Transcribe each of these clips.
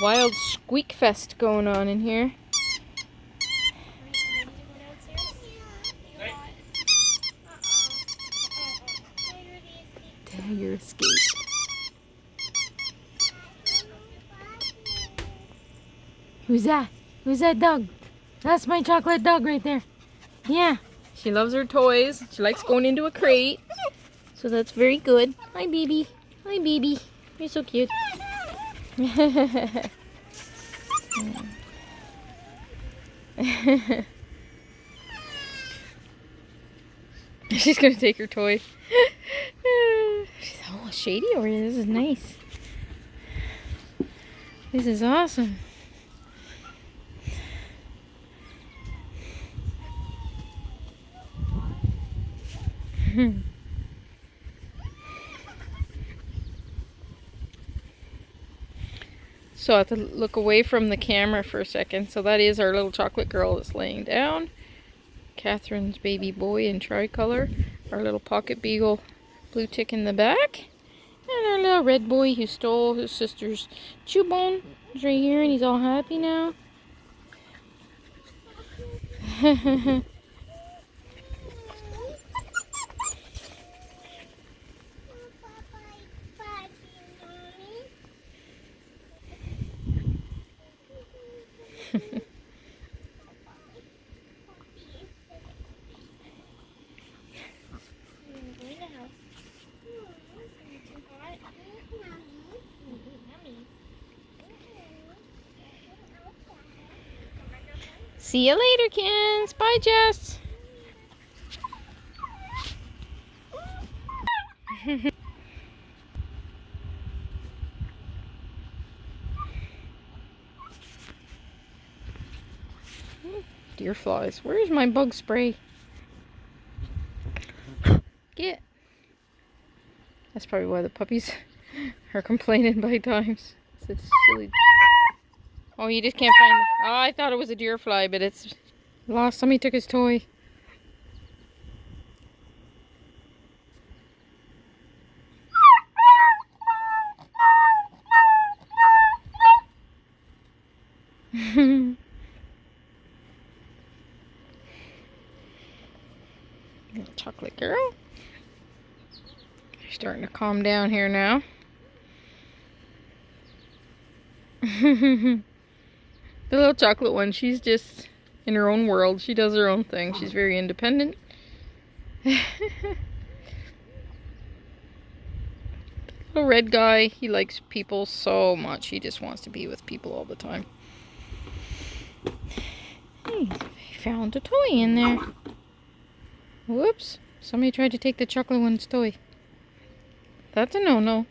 wild squeak fest going on in here. Tiger escape. Who's that? Who's that dog? That's my chocolate dog right there. Yeah. She loves her toys. She likes going into a crate. So that's very good. Hi, baby. Hi, baby. You're so cute. She's gonna take her toy. She's all shady over here. This is nice. This is awesome. So I have to look away from the camera for a second. So that is our little chocolate girl that's laying down. Catherine's baby boy in tricolor. Our little pocket beagle blue tick in the back. And our little red boy who stole his sister's chew bone is right here, and he's all happy now. See you later, Kins. Bye, Jess. Deer flies. Where's my bug spray? Get. That's probably why the puppies are complaining by times. It's silly. Oh, you just can't find it. Oh, I thought it was a deer fly, but it's lost. Somebody took his toy. Little chocolate girl. They're starting to calm down here now. The little chocolate one, she's just in her own world. She does her own thing. She's very independent. Little red guy, he likes people so much. He just wants to be with people all the time. Hey, he found a toy in there. Whoops. Somebody tried to take the chocolate one's toy. That's a no-no.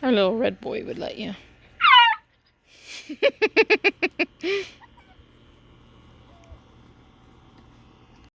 Our little red boy would let you.